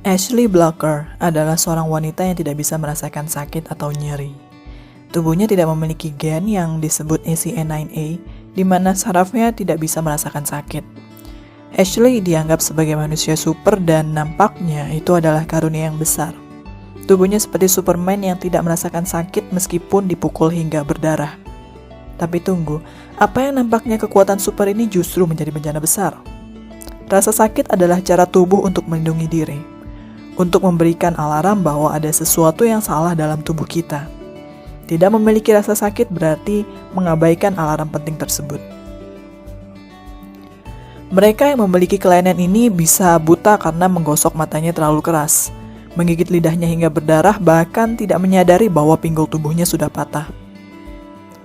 Ashley Blocker adalah seorang wanita yang tidak bisa merasakan sakit atau nyeri. Tubuhnya tidak memiliki gen yang disebut ACN9A, di mana sarafnya tidak bisa merasakan sakit. Ashley dianggap sebagai manusia super dan nampaknya itu adalah karunia yang besar. Tubuhnya seperti Superman yang tidak merasakan sakit meskipun dipukul hingga berdarah. Tapi tunggu, apa yang nampaknya kekuatan super ini justru menjadi bencana besar? Rasa sakit adalah cara tubuh untuk melindungi diri, untuk memberikan alarm bahwa ada sesuatu yang salah dalam tubuh kita. Tidak memiliki rasa sakit berarti mengabaikan alarm penting tersebut. Mereka yang memiliki kelainan ini bisa buta karena menggosok matanya terlalu keras, menggigit lidahnya hingga berdarah, bahkan tidak menyadari bahwa pinggul tubuhnya sudah patah.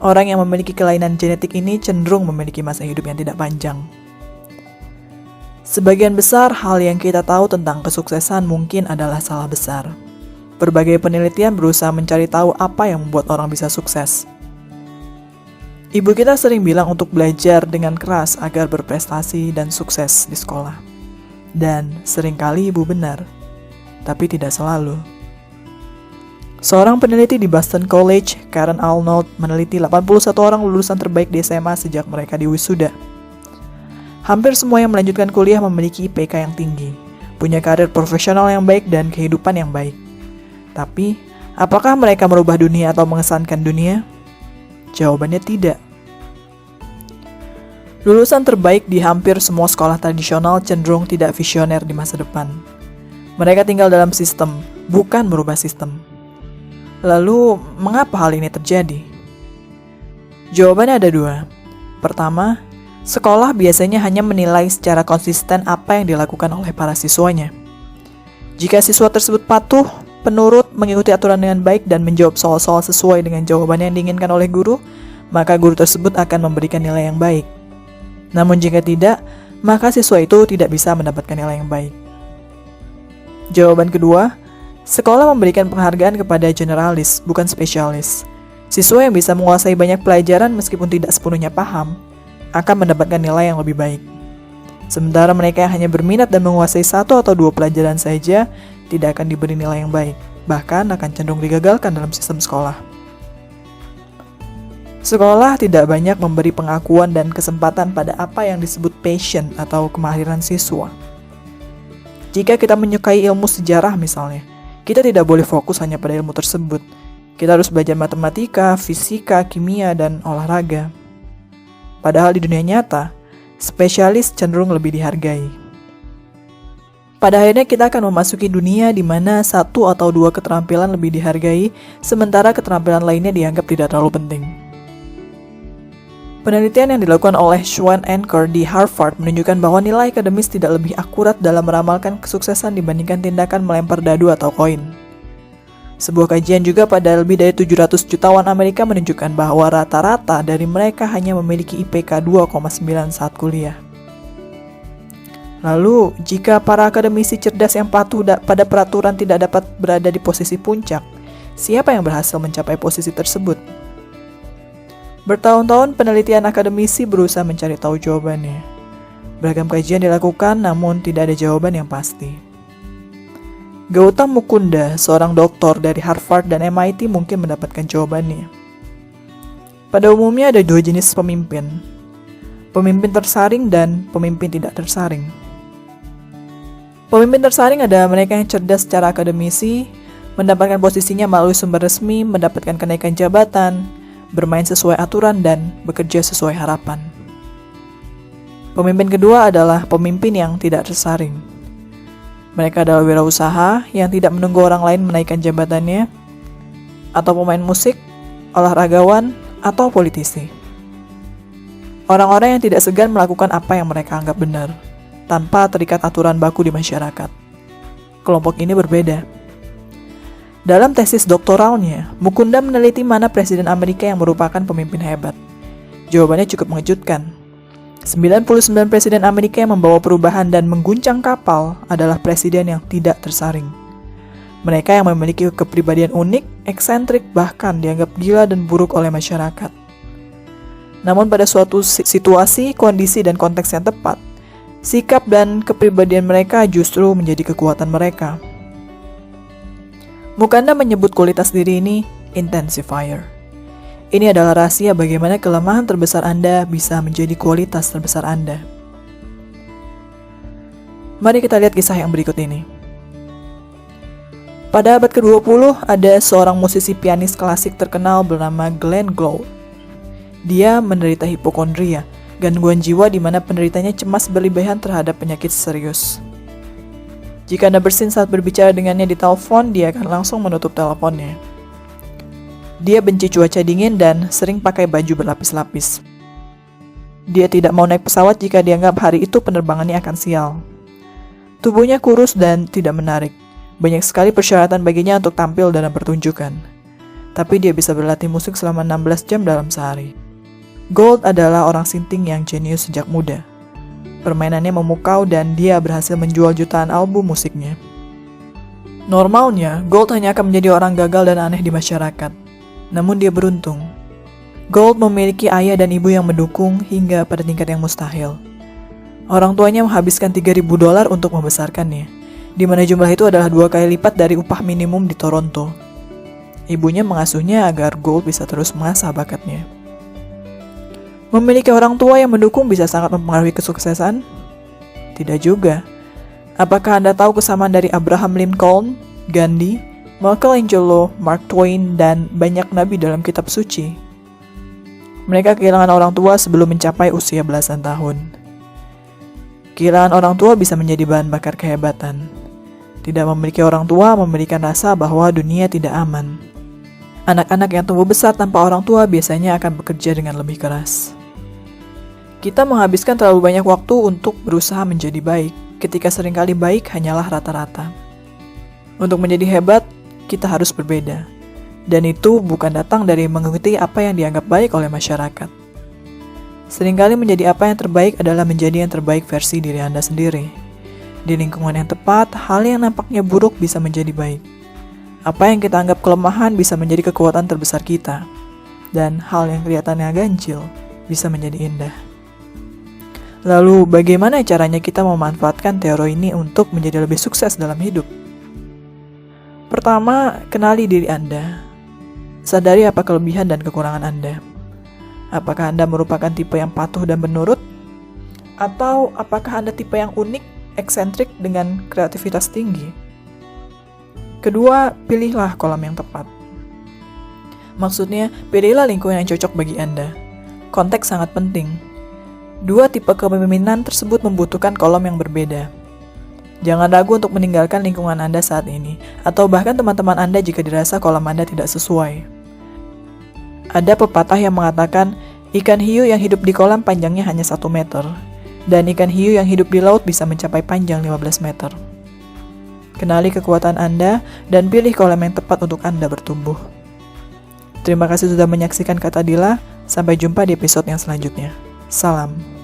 Orang yang memiliki kelainan genetik ini cenderung memiliki masa hidup yang tidak panjang. Sebagian besar hal yang kita tahu tentang kesuksesan mungkin adalah salah besar. Berbagai penelitian berusaha mencari tahu apa yang membuat orang bisa sukses. Ibu kita sering bilang untuk belajar dengan keras agar berprestasi dan sukses di sekolah. Dan seringkali ibu benar, tapi tidak selalu. Seorang peneliti di Boston College, Karen Arnold, meneliti 81 orang lulusan terbaik di SMA sejak mereka diwisuda. Hampir semua yang melanjutkan kuliah memiliki IPK yang tinggi, punya karir profesional yang baik dan kehidupan yang baik. Tapi, apakah mereka merubah dunia atau mengesankan dunia? Jawabannya tidak. Lulusan terbaik di hampir semua sekolah tradisional cenderung tidak visioner di masa depan. Mereka tinggal dalam sistem, bukan merubah sistem. Lalu, mengapa hal ini terjadi? Jawabannya ada dua. Pertama, sekolah biasanya hanya menilai secara konsisten apa yang dilakukan oleh para siswanya. Jika siswa tersebut patuh, penurut, mengikuti aturan dengan baik, dan menjawab soal-soal sesuai dengan jawaban yang diinginkan oleh guru, maka guru tersebut akan memberikan nilai yang baik. Namun jika tidak, maka siswa itu tidak bisa mendapatkan nilai yang baik. Jawaban kedua, sekolah memberikan penghargaan kepada generalis, bukan spesialis. Siswa yang bisa menguasai banyak pelajaran meskipun tidak sepenuhnya paham, akan mendapatkan nilai yang lebih baik. Sementara mereka yang hanya berminat dan menguasai 1 atau 2 pelajaran saja tidak akan diberi nilai yang baik, bahkan akan cenderung digagalkan dalam sistem sekolah. Sekolah tidak banyak memberi pengakuan dan kesempatan pada apa yang disebut passion atau kemahiran siswa. Jika kita menyukai ilmu sejarah misalnya, kita tidak boleh fokus hanya pada ilmu tersebut. Kita harus belajar matematika, fisika, kimia, dan olahraga. Padahal di dunia nyata, spesialis cenderung lebih dihargai. Pada akhirnya kita akan memasuki dunia di mana 1 atau 2 keterampilan lebih dihargai, sementara keterampilan lainnya dianggap tidak terlalu penting. Penelitian yang dilakukan oleh Schwann Anker di Harvard menunjukkan bahwa nilai akademis tidak lebih akurat dalam meramalkan kesuksesan dibandingkan tindakan melempar dadu atau koin. Sebuah kajian juga pada lebih dari 700 jutawan Amerika menunjukkan bahwa rata-rata dari mereka hanya memiliki IPK 2,9 saat kuliah. Lalu, jika para akademisi cerdas yang patuh pada peraturan tidak dapat berada di posisi puncak, siapa yang berhasil mencapai posisi tersebut? Bertahun-tahun penelitian akademisi berusaha mencari tahu jawabannya. Beragam kajian dilakukan namun tidak ada jawaban yang pasti. Gautam Mukunda, seorang doktor dari Harvard dan MIT mungkin mendapatkan jawabannya. Pada umumnya ada 2 jenis pemimpin. Pemimpin tersaring dan pemimpin tidak tersaring. Pemimpin tersaring adalah mereka yang cerdas secara akademisi, mendapatkan posisinya melalui sumber resmi, mendapatkan kenaikan jabatan, bermain sesuai aturan, dan bekerja sesuai harapan. Pemimpin kedua adalah pemimpin yang tidak tersaring. Mereka adalah wirausaha yang tidak menunggu orang lain menaikkan jabatannya, atau pemain musik, olahragawan, atau politisi. Orang-orang yang tidak segan melakukan apa yang mereka anggap benar, tanpa terikat aturan baku di masyarakat. Kelompok ini berbeda. Dalam tesis doktoralnya, Mukunda meneliti mana presiden Amerika yang merupakan pemimpin hebat. Jawabannya cukup mengejutkan. 99 presiden Amerika yang membawa perubahan dan mengguncang kapal adalah presiden yang tidak tersaring. Mereka yang memiliki kepribadian unik, eksentrik, bahkan dianggap gila dan buruk oleh masyarakat. Namun pada suatu situasi, kondisi, dan konteks yang tepat, sikap dan kepribadian mereka justru menjadi kekuatan mereka. Mukanda menyebut kualitas diri ini intensifier. Ini adalah rahasia bagaimana kelemahan terbesar Anda bisa menjadi kualitas terbesar Anda. Mari kita lihat kisah yang berikut ini. Pada abad ke-20, ada seorang musisi pianis klasik terkenal bernama Glenn Gould. Dia menderita hipokondria, gangguan jiwa di mana penderitanya cemas berlebihan terhadap penyakit serius. Jika Anda bersin saat berbicara dengannya di telepon, dia akan langsung menutup teleponnya. Dia benci cuaca dingin dan sering pakai baju berlapis-lapis. Dia tidak mau naik pesawat jika dianggap hari itu penerbangannya akan sial. Tubuhnya kurus dan tidak menarik. Banyak sekali persyaratan baginya untuk tampil dalam pertunjukan. Tapi dia bisa berlatih musik selama 16 jam dalam sehari. Gould adalah orang sinting yang jenius sejak muda. Permainannya memukau dan dia berhasil menjual jutaan album musiknya. Normalnya, Gould hanya akan menjadi orang gagal dan aneh di masyarakat. Namun dia beruntung. Gould memiliki ayah dan ibu yang mendukung hingga pada tingkat yang mustahil. Orang tuanya menghabiskan $3.000 untuk membesarkannya, di mana jumlah itu adalah 2 kali lipat dari upah minimum di Toronto. Ibunya mengasuhnya agar Gould bisa terus mengasah bakatnya. Memiliki orang tua yang mendukung bisa sangat mempengaruhi kesuksesan? Tidak juga. Apakah Anda tahu kesamaan dari Abraham Lincoln, Gandhi, Michelangelo, Mark Twain, dan banyak nabi dalam kitab suci? Mereka kehilangan orang tua sebelum mencapai usia belasan tahun. Kehilangan orang tua bisa menjadi bahan bakar kehebatan. Tidak memiliki orang tua memberikan rasa bahwa dunia tidak aman. Anak-anak yang tumbuh besar tanpa orang tua biasanya akan bekerja dengan lebih keras. Kita menghabiskan terlalu banyak waktu untuk berusaha menjadi baik, ketika seringkali baik hanyalah rata-rata. Untuk menjadi hebat, kita harus berbeda. Dan itu bukan datang dari mengikuti apa yang dianggap baik oleh masyarakat. Seringkali menjadi apa yang terbaik adalah menjadi yang terbaik versi diri Anda sendiri. Di lingkungan yang tepat, hal yang nampaknya buruk bisa menjadi baik. Apa yang kita anggap kelemahan bisa menjadi kekuatan terbesar kita. Dan hal yang kelihatannya ganjil bisa menjadi indah. Lalu, bagaimana caranya kita memanfaatkan teori ini untuk menjadi lebih sukses dalam hidup? Pertama, kenali diri Anda. Sadari apa kelebihan dan kekurangan Anda. Apakah Anda merupakan tipe yang patuh dan penurut? Atau apakah Anda tipe yang unik, eksentrik, dengan kreativitas tinggi? Kedua, pilihlah kolam yang tepat. Maksudnya, pilihlah lingkungan yang cocok bagi Anda. Konteks sangat penting. 2 tipe kepemimpinan tersebut membutuhkan kolam yang berbeda. Jangan ragu untuk meninggalkan lingkungan Anda saat ini, atau bahkan teman-teman Anda jika dirasa kolam Anda tidak sesuai. Ada pepatah yang mengatakan, ikan hiu yang hidup di kolam panjangnya hanya 1 meter, dan ikan hiu yang hidup di laut bisa mencapai panjang 15 meter. Kenali kekuatan Anda, dan pilih kolam yang tepat untuk Anda bertumbuh. Terima kasih sudah menyaksikan Kata Dila, sampai jumpa di episode yang selanjutnya. Salam.